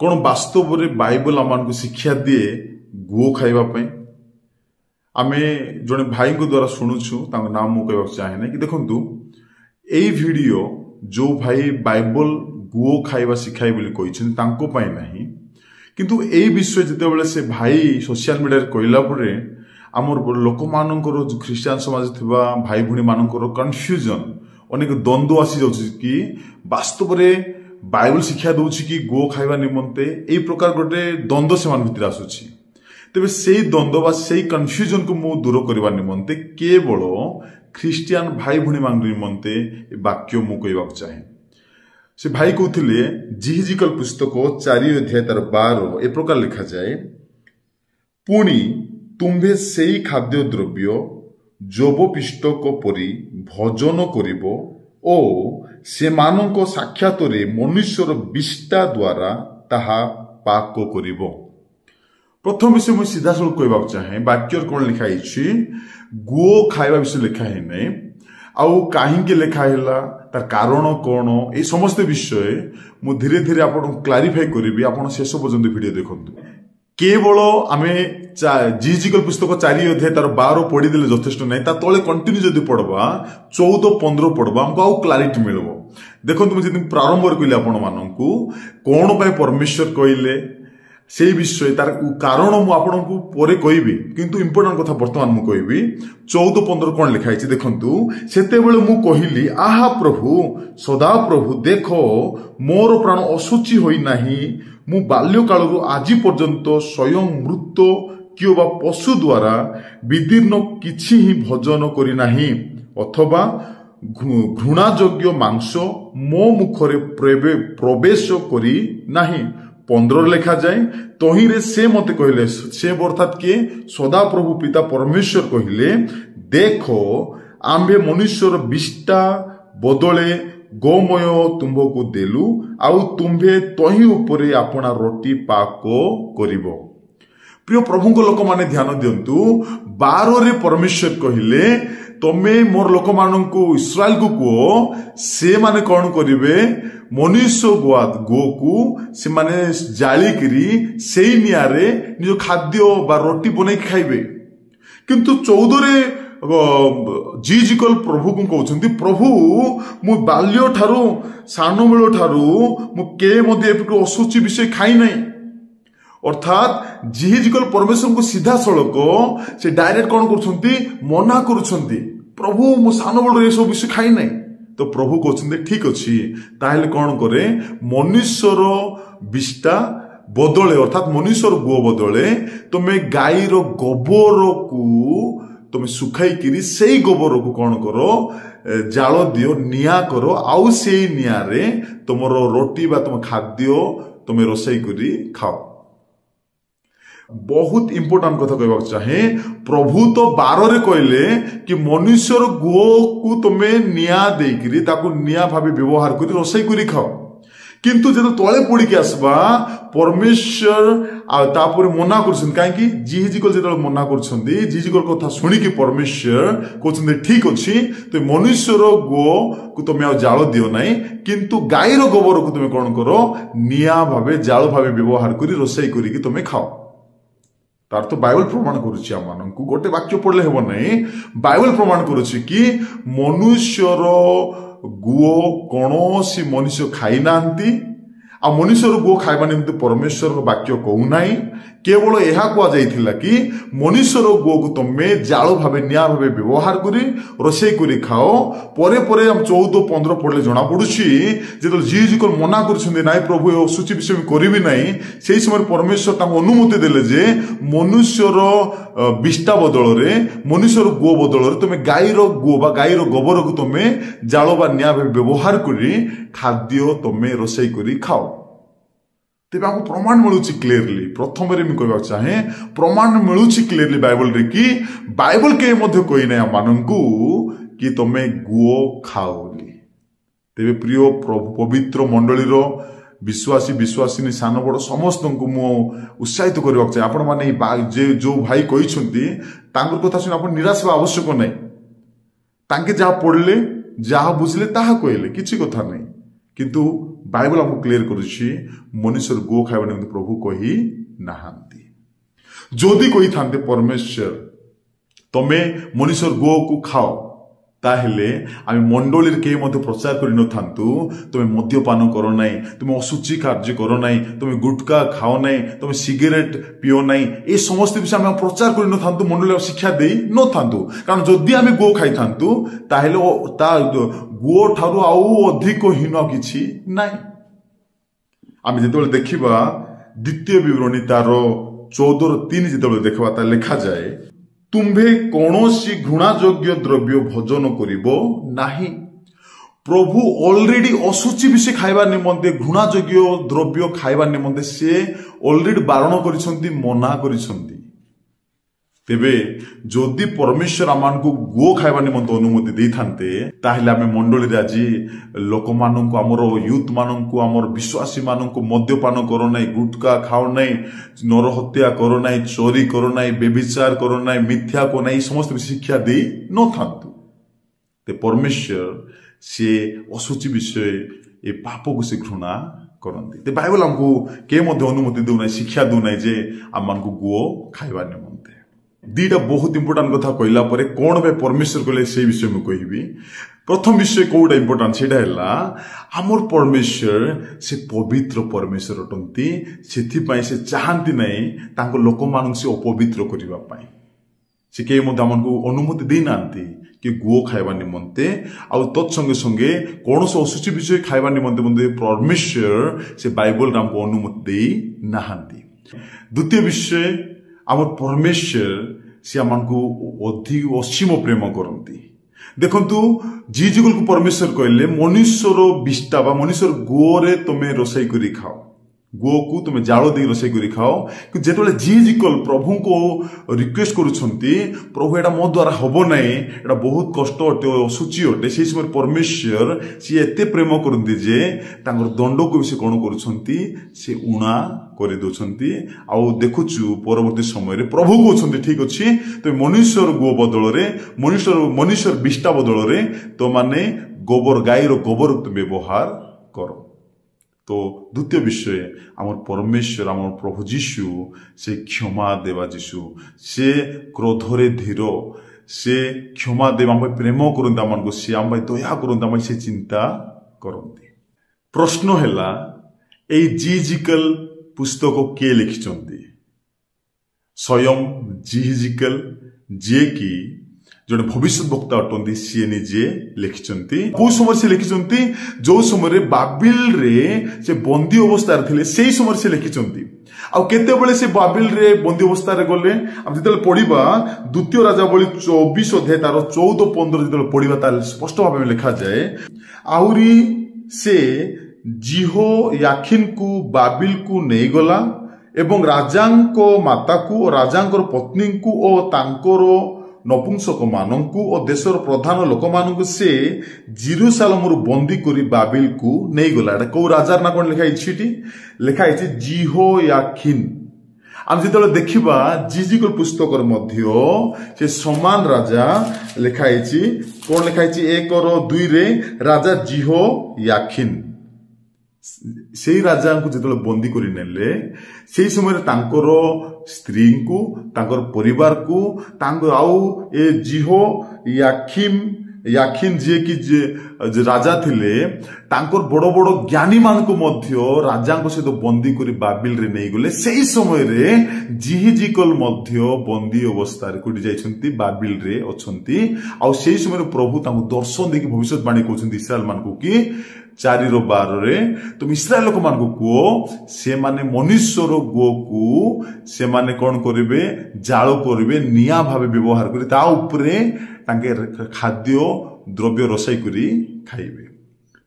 कौन वास्तव में बाइबल आम शिक्षा दिए गुओ खाइबापी आमे जड़े भाई द्वारा शुणुचु नाम मु कहवा चाहे ना कि देखु यही वीडियो जो भाई बाइबल गुओ खाइबा शिखाई बोली नहीं किंतु यही विषय जिते से भाई सोशल मीडिया कहला परे आमर लोक मानकर जो ख्रीस्टान समाज थिबा भाई भूणी मानकर कन्फ्यूजन अनेक द्वंद्व आसी जाउछि कि वास्तव में बाइबल शिक्षा दउछि कि गो खाइबा निमंते एई प्रकार गोटे द्वंद्व से मान भितर आसुछि तेबे सेई द्वंद्व बा सेई कन्फ्यूजन को मु दूर करबा निमंते केवल ख्रीस्टियन भाई भूणी मान निमंते वाक्य मु कहबा चाहे से भाई कहते जिहिजिकल पुस्तक 4 अध्याय तार 12 ए प्रकार लिखा जाए पुणी तुम्भे सेई खाद्य द्रव्य जोबपिष्टक परी भोजन करिबो ओ सेमानंको साक्षातरे मनुष्यर विष्टा द्वारा ताहा पाक करिबो। प्रथम विषय मुझे सीधा सड़क कहवाक चाहे वाक्य कौन लिखाई गो खाइबा विषय लिखा है नहीं आउ कहीं लिखा है तार कारण कौन ये समस्त विषय मु धीरे धीरे आपन क्लारिफाई करी आपन शेष पर्यंत वीडियो देखंतु केवल आमे जिहिजिकल पुस्तक 4 अध्याय तार 12 पढ़ीदेले यथेष्ट नहीं ता तले कंटिन्यू जदि पढ़बा 14-15 पढ़बा हमको आउ क्लारिटी मिलबो। देखंतु मुझे प्रारंभ कहले आपण माननकु कोन पय परमेश्वर कहले से विषय तार कारण मु आपनकु परे कहबी किंतु इंपोर्टेंट कथा वर्तमान मु कहबी 14-15 कोन लिखाई छि देखंतु सेते बेले मु कहिली आहा प्रभु सदा प्रभु देखो मोर प्राण असुचि होई नाही मु बाल्य कालरु आजि पर्यंत स्वयं मृत किबा पशु द्वारा विदीर्ण किछि ही भोजन करि नाही अथवा घृणायोग्य मांस मो मुखरे प्रवेश करि नाही। 15 लिखा जाए तहिरे से मते कहले से अर्थात किए सदा प्रभु पिता परमेश्वर कहले देखो आम्भे मनुष्यर विष्टा बदले गोमय तुम्भको देलु आउ तुम्भे तही उपरे आपना रोटी पाक करिवो। प्रिय प्रभु लोक माने ध्यान दियंतु 12 रे परमेश्वर कहले तमे मोर लोक माननकु इस्राएल को कहो से माने कौन करिवे मनुष्य गो को से माने जाली करी सेई नियारे निज खाद्य बा रोटी बनै खाइबे किंतु 14 रे जिहिजिकल प्रभु को कहउछंती प्रभु मु बाल्य ठारू सानो बेलो ठारू मु के मध्ये एपटो असुचि विषय खाई नै अर्थात जिहिजिकल परमेश्वर को सीधा सड़क से डायरेक्ट कौन करुछंती मना करुछंती प्रभु मु सानो बेलो ए सब विषय खाई नै तो प्रभु कहते ठीक अच्छी ताहले कौन करे मनुष्यर विष्टा बदले अर्थात मनुष्यर गो बदले तुम्हें गाईर गोबर को तुम्हें सुखाई किरी से गोबर को कौन करो जाल दियो निया करो आउ से निया रे तुमर रोटी बा तुम खाद्य तुम्हें रोसई करी खाओ। बहुत इंपोर्टेंट कथा कहवा चाहे प्रभु तो 12 रे कहले कि मनुष्यर गो को तुमे निया देकरी ताको निया भाबे व्यवहार करी रोसई करी खाओ किंतु जब तले पड़ी के आसबा परमेश्वर आ तापर मना करछन काहे कि जिहिजिकल जब मना करछन जिहिजिकल कथा सुनी कि परमेश्वर कहछन ठीक अछि तो मनुष्यर गो को तुमे आ जाल दियो नाही किंतु गाईर गोबर को तुमे कोन करो निया भाबे जाल भाबे व्यवहार करी रोसई करी कि तुमे खाओ। तार तो बाइबल प्रमाण करुछि आमानंकु गोटे वाक्य पढ़ले हेबो नै बाइबल प्रमाण करुछि कि मनुष्यर गुओ कोनोसी मनुष्य खाई नांती आ मनुष्यर गो खाइबा निमित्त परमेश्वर वाक्य कहू नाही केवल यह कहुला कि मनुष्यर गो को तुमे जाल भावे निया भावे व्यवहार करी रोसई करी खाओ परे परे हम 14-15 पढ़ले जना पड़ुछि जेतल जिहिजिकल मना करछन्ते नाइ प्रभु ए असुचि विषय में करिबि नाही सेही समय परमेश्वर ताको अनुमति देले जे मनुष्यर विष्टा बदल रे मनुष्यर गो बदल रे तुमे गाईर गो बा गाईर गोबर को तुमे जाल बा निया भावे व्यवहार करी खाद्य तुमे रोसई करी खाओ। तेबे आपको प्रमाण मिलुछि क्लियरली प्रथम रे मी कहबा चाहे प्रमाण मिलुछि क्लियरली बाइबल रे कि बाइबल के मध्य कोई नै माननकु कि तमे गो खाओली। तेबे प्रिय प्रभु पवित्र मंडली रो विश्वासी विश्वासिनी सान बड़ समस्त को मु उत्साहित करबा चाहे आपण माने जे जो भाई कहिसंती तांकर कथा सुन आपण निराश बा आवश्यक नै तांके जहा पढ़ले जहा बुझले ताहा कहले किछि कथा नै किंतु बाइबल हमको क्लियर करुछि मनुष्य गो खाइबा निमंते प्रभु कहि नाहांती। जदि कहि थांते परमेश्वर तमे मनुष्य गो को खाओ ताहेले आमे मंडलीर के मध्य प्रचार करि न थांतु तमे मद्यपान करो नाही, तमे असुचि कार्य करो नाही, तमे गुटखा खाओ नाही, तमे सिगरेट पियो नाही, ए समस्त विषय आमे प्रचार करि न थांतु, मंडली शिक्षा देई न थांतु। कारण जदि आमे गो खाइ थांतु ताहेले ता गो ठारू आउ अधिक हीन किछि नाही। आमे जेतेबेले देखिबा द्वितीय विवरणी तार 14:3 जेतेबेले देखबा ता लिखा जाए, तुम्भे कौनसी घृणायोग्य द्रव्य भोजन करिबो नाही। प्रभु ऑलरेडी असुचि विषय खाइबा निमंते घृणायोग्य द्रव्य खाइबा निमंते से ऑलरेडी बारण करिसंती, मना करिसंती। तेबे जदि परमेश्वर आमानकु गो खाइबा निमंते अनुमति देई थांते ताहेले आमे मंडली रे आज लोक माननकु, हमर यूथ माननकु, हमर विश्वासी माननकु मद्यपान करो नाही, गुटखा खाओ नाही, नरहत्या करो नाही, चोरी करो नाही, व्यभिचार करो नाही, मिथ्या को नाही, समस्त शिक्षा देई न थांतु। ते परमेश्वर से असुचि विषय ए पाप को से घृणा करंती। ते बाइबल हमकु के मध्य अनुमति दउ नाही, शिक्षा दउ नाही जे आमानकु गो खाइबा निमंते। दीटा बहुत इंपोर्टेंट कथा कहला परे कोन बे परमेश्वर कहले से विषय में कहिबी। प्रथम विषय कोडा इंपोर्टेंट सेटा हला हमर परमेश्वर से पवित्र परमेश्वर अटंती, सेथि पई से चाहंती नै तांको लोक मानन से अपवित्र करिबा पई। से के मध्य हमनको अनुमति देई नांती कि गो खाइबा निमंते आ तत्संगे संगे कोनसो असुचि विषय खाइबा निमंते परमेश्वर से बाइबल हमको अनुमति देई नाहांती। द्वितीय विषय आम परमेश्वर से आमको अधिक असीम प्रेम करती। देखंतु जीजुगल को परमेश्वर कहले मनुष्यर विष्टा बा मनुष्यर गोरे तुमे रोषई करी खाओ, गो को तुमे जाल दे रोषई करी खाओ। कि जेतले जीजिकल प्रभु को रिक्वेस्ट करूछंती, प्रभु एटा मो द्वारा हबो नै, एटा बहुत कष्ट अटे, असुचि अटे, से समय परमेश्वर से एते प्रेम करंती जे तांगर दंड को भी से कोन करूछंती, से उणा कर दउछंती। आ देखुछु परवर्ती समय रे प्रभु कहउछंती ठीक अछि तो मनुष्यर गो बदल रे मनुष्यर विष्टा बदल रे तो माने गोबर गाईर गोबर तुम व्यवहार करो। तो द्वितीय विषय आमर परमेश्वर आमर प्रभु जीशु से क्षमा देवा जीशु से क्रोधरे धीर से क्षमा देवा आम प्रेम करंती, आमको से आम दया करंती, आम से चिंता करंती। प्रश्न हैला ए जीजिकल पुस्तक के लिखिचंती? स्वयं जीजिकल जे कि जड़े भविष्य वक्ता अटंती सी निजे लिखिचंती। को समय से लिखिचंती जो समय बाबिल रे से बंदी अवस्था थे से समय से लिखिचंती। आ केतेबेले से बाबिल रे बंदी अवस्था रे गले हम जेतेबेले पढिबा द्वितीय राजावली 24 अध्याय तार 14-15 जेतेबेले पढिबा तार स्पष्ट भाव में लिखा जाए, आउरी से जिहो याखिन को बाबिल को नहीं गला एवं राजांको माता को और राजांकर पत्नी को और तांकर नपुंसक मानंकु और देशर प्रधान लोक मानंकु से जेरूसालेम बंदी करी बाबिल को नहीं गला। एटा को राजार ना कोन लिखा इछिटी लिखा इछि जिहो याखिन। आम जेतेबेले देखिबा जीजिकल पुस्तकर मध्य से समान राजा लिखा इछि, कोन लिखा इछि 1:2 रे राजा जिहो याखिन से राजा को जेतेबेले बंदी करि नेले से समय तांकर स्त्री को तांकर परिवार को तांकर आउ ए जिहो याखिन जे कि जे राजा थिले तांकर बड़ बड़ ज्ञानी मान को मध्य राजा को सहित बंदी करी बाबिल रे नहीं गले। सेही समय रे जिहिजिकल मध्य बंदी अवस्था रे कोडी जाइछंती बाबिल रे अछंती। आ सेही समय प्रभु तांको दर्शन देखि भविष्यवाणी कहउछंती इस्राएल मान को कि 4:12 रे तुम इस्राएल लोक मान को को से माने मनुष्यर गो को से माने कोन करिवे जाळ करिवे निया भाबे व्यवहार करी ता ऊपरे तांके खाद्य द्रव्य रोषई करी खाइबे।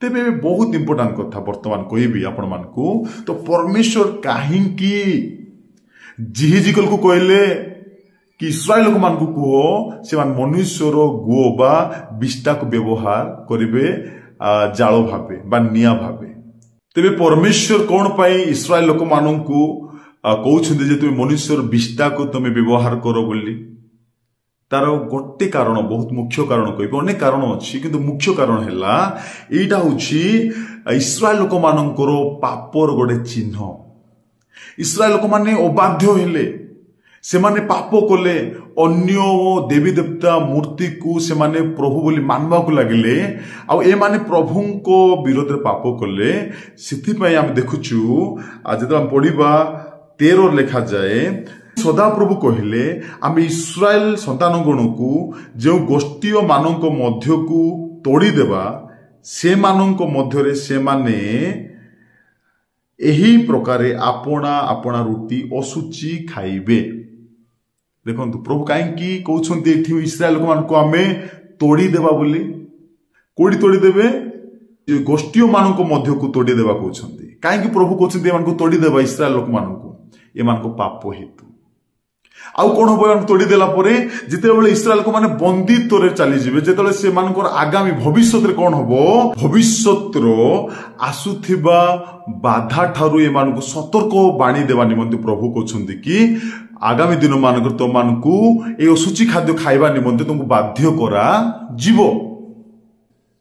तेबे बहुत इंपोर्टेंट कथा वर्तमान कहबी आपण मान को। तो परमेश्वर काहेकि जिहिजिकल को कहले कि इस्राएल लोक मान को कहो से मान मनुष्यर गो बा विष्टा को व्यवहार करिवे जाल भावे बा निया भावे। तेबे परमेश्वर कौन पाई इस्राएल लोक मानंकु कहउछन्ते जे तुमे मनुष्यर विष्टा को तुमे व्यवहार करो बोली, तार गोटे कारण बहुत मुख्य कारण कह अनेक कारण अच्छी किंतु मुख्य कारण है यहीटा हूँ इस्राएल लोक मानकर पापर गोटे चिन्ह। इस्राएल लोक माने अबाध्य हेले, से माने पाप कले, अन्य देवी देवता मूर्ति को से माने प्रभु बोली मानवा को लगिले आ ए माने प्रभु को विरोध रे पाप कले। सिथि पय हम देखुछु आज जब हम पढ़िबा 13 लिखा जाए सदा प्रभु कहले आम इस्राएल संतान गण को जो गोष्ठी मानक मध्य को तोड़ी देबा से मानक मध्य से माने एही प्रकारे आपना आपना रुटी असुचि खाइबे। देखो प्रभु कहीं कहते इस्राएल लोक मान आम तोड़ी देबा बोली कोड़ी तोड़ी देबे गोष्ठी मानक मध्य को तोड़ी देबा कहते कहीं प्रभु कहते एमान को तोड़ी देबा इस्राएल लोक मान एमान को पाप हेतु आउ कौन हम तोड़ी देला परे जितेबाला इस्राएल को माने बंदित्व रे चली जिवे जेतेबाला से मानकर आगामी भविष्य रे कौन हबो भविष्यतर आसुथिबा बाधा ठारू एमान को सतर्क बाणी देवा निमंते प्रभु कहउछन्ती कि आगामी दिन मानकर तो मानकू ए असुचि खाद्य खाइबा निमंते तुमको बाध्य करा जीवो।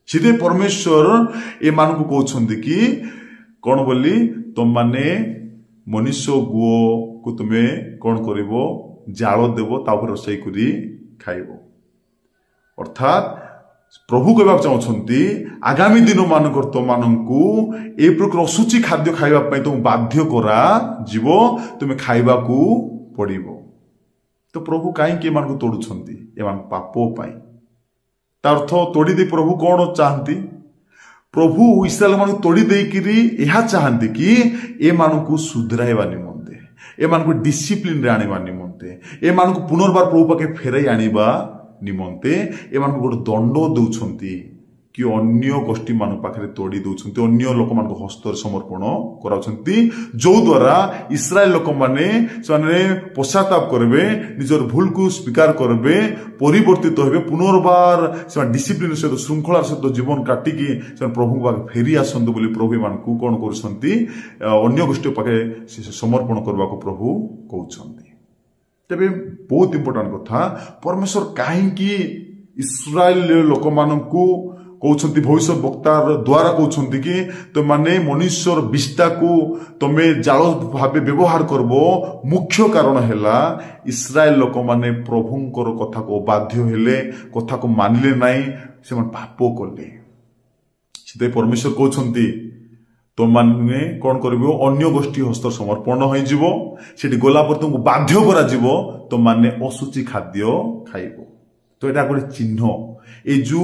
सीधे परमेश्वर ए मानकू कहउछन्ती कि कौन बोली तुम माने मनुष्य गुओ को तुम्हें कौन करिवो जाल देव तापर रोषई करी खाइबो। अर्थात प्रभु कहवा चाहते आगामी दिन मानकर तो मानकू ए प्रकार असुचि खाद्य खाइबा पई तुम बाध्य करा जीव तुम्हें खाइबा को पड़िबो। तो प्रभु कहीं एमान को तोड़ुछंती एमान पापो पाई तार अर्थ तोड़ी दे प्रभु कौन चाहती प्रभु इस्राएल मान तोड़ी देकिरी यह चाहती कि ए मानकू सुधराइबा निमंते एमान को डिसिप्लिन रे आनिबा निमंते एमान को पुनर्बार प्रभु पाके फेराई आनिबा निमंते एमान को गोटे दंड दउछंती कि अन्य गोष्ठी मान पाखे तोड़ी दउछंती अन्य लोक मान को हस्त समर्पण कराउछंती जो द्वारा इस्राएल लोक माने से पश्चाताप करबे निजर भूल को स्वीकार करबे परिवर्तित होबे पुनर्बार से डिसिप्लिन सहित श्रृंखलार सहित जीवन काटिकी से प्रभु पाखे फेरी आसंतु बोली प्रभु मान को कौन करुछंती अन्य गोष्ठी पाखे समर्पण करबा को प्रभु कहउछंती। तबे बहुत इंपोर्टेंट कथा परमेश्वर काहेकि इस्राएल लोक मानकू कहउछंती भविष्य वक्तार द्वारा कहउछंती कि तो माने मनुष्यर विष्टा को तमे जाल भावे व्यवहार करबो मुख्य कारण हैला इस्राएल लोक माने प्रभुंकर कथा को बाध्य हेले कथा को मानिले नाही से मन पाप करले। सिधे परमेश्वर कहउछंती तो माने कौन करिवो अन्य गोष्ठी हस्त समर्पण होई जीवो सेठी गोला पर तुमको बाध्य करा जीवो तो माने असुचि खाद्य खाइबो। तो एटा गोटे चिन्ह ए जो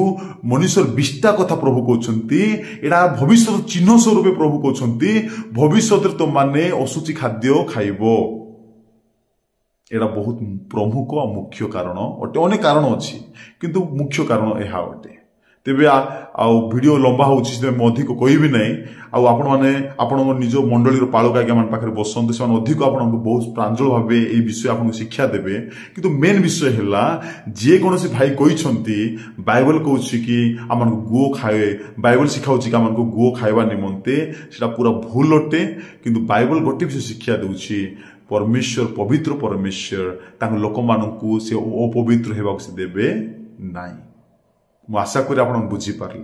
मनुष्य विष्टा कथा प्रभु कहउछंती एटा भविष्य चिन्ह स्वरूप प्रभु कहउछंती भविष्य तो माने असुचि खाद्य खाइबो। एटा बहुत प्रमुख और मुख्य कारण अटे अनेक कारण अछि किंतु मुख्य कारण एहा अटे। तेबे वीडियो लंबा होछि अधिक कहबी ना आपण माने आपण निज मंडली पालक आज्ञा मान पाखे बसंत से अधिक आपण बहुत प्रांजल भाव ये विषय आपको शिक्षा देवे किंतु मेन विषय है जे कौन भाई कही बाइबल कहूँ कि आम गो खाए बाइबल शिखाऊँ कि आम गो खाइबा निमंते सेटा पूरा भूल अटे किंतु बाइबल गोटे विषय शिक्षा दूची परमेश्वर पवित्र परमेश्वर लोक मानू से अपवित्र होगा से देवे नाई। आशा करी आप बुझी पारे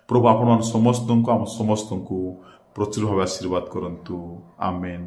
प्रभु आपण समस्त आम समस्त को प्रचुर भाव आशीर्वाद करंतु आमेन।